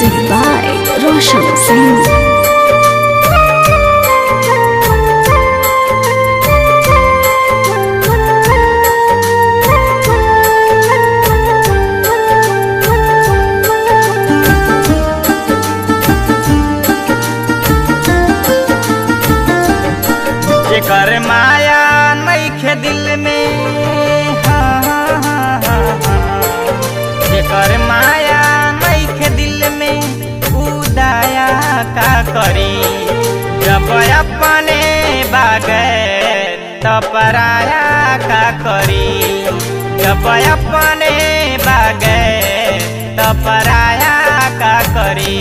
Music by Roshan Singh. जेकर माया नइखे दिल में जेकर माया नइखे दिल में उदाया का करी जब अपने बागे तो पराया का करी जब अपने बागे तो पराया का करी।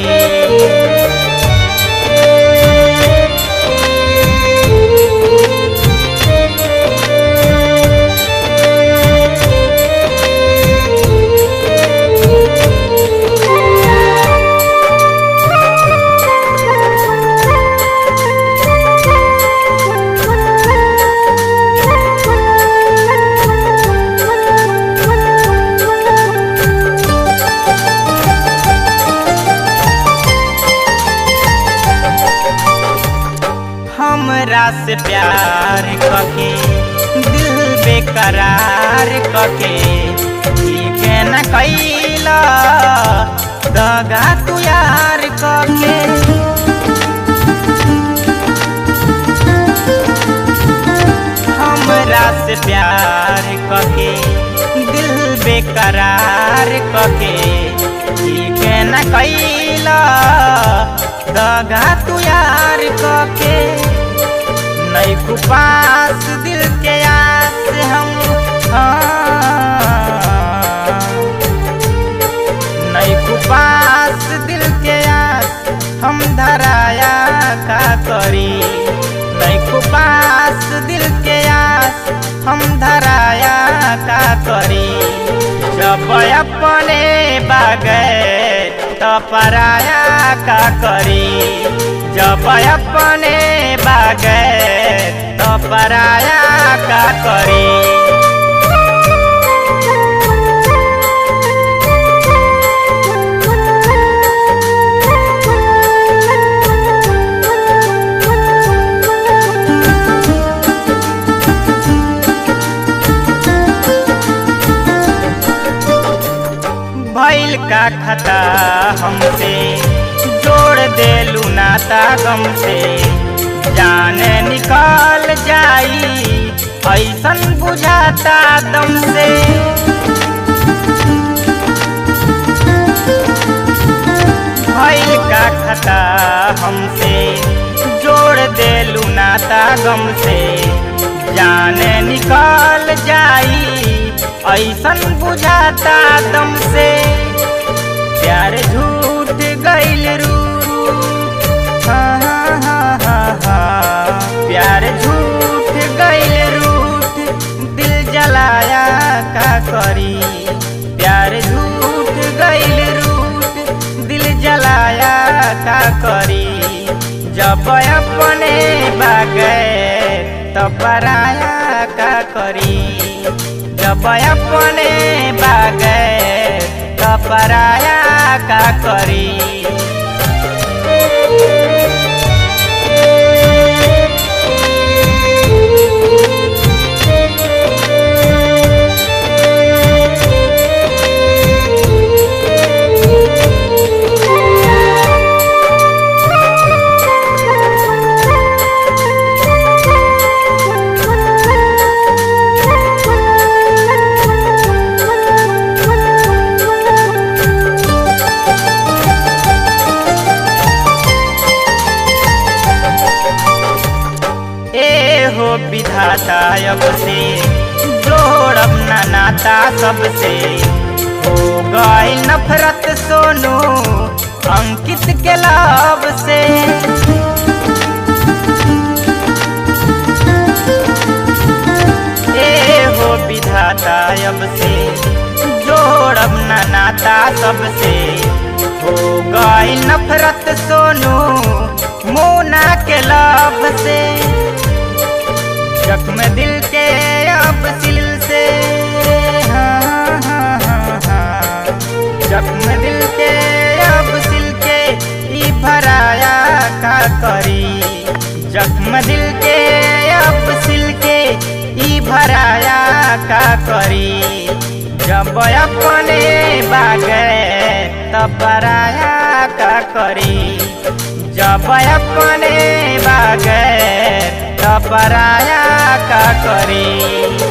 हमरा से प्यार कके दिल बेकरार कके ठीक न कैला दगा तू यार कके। हमरा से प्यार कके दिल बेकरार कके ठीक न कैला दगा तू यार कके। नहीं पास दिल के आस हम नहीं पास दिल के आस हम धराया का करी नहीं पास दिल के आस हम धराया का करी जब अपने बागे तो पराया का करी जब अपने बागे तो पराया का करी। भइल का खता हमसे जोड़ देलू नाता गम से जाने निकल जाई ऐसन बुझाता दम से। भइल का खता हमसे जोड़ देलू नाता गम से जाने निकल जाई ऐसन बुझाता दम से। प्यार झूठ गइल रूठ प्यार झूठ गइल रूठ दिल जलाया का करी प्यार झूठ गइल रूठ दिल जलाया का करी जब अपने बागे तो पराया का करी जब अपने बागे तो पराया का करी। विधाता अब से जोड़ब ना नाता सबसे हो गई नफरत सोनू अंकित के लाभ से। हो विधाता अब से जोड़ब ना नाता सबसे हो गई नफरत सोनू मोना के लाभ से। जख्म दिल के अब सिल से जख्म दिल के अब सिल हम दिल के अब सिल के ई भराया का करी। जब अपने बागे तब पराया का करी। जब अपने बागे तब पराया का करी।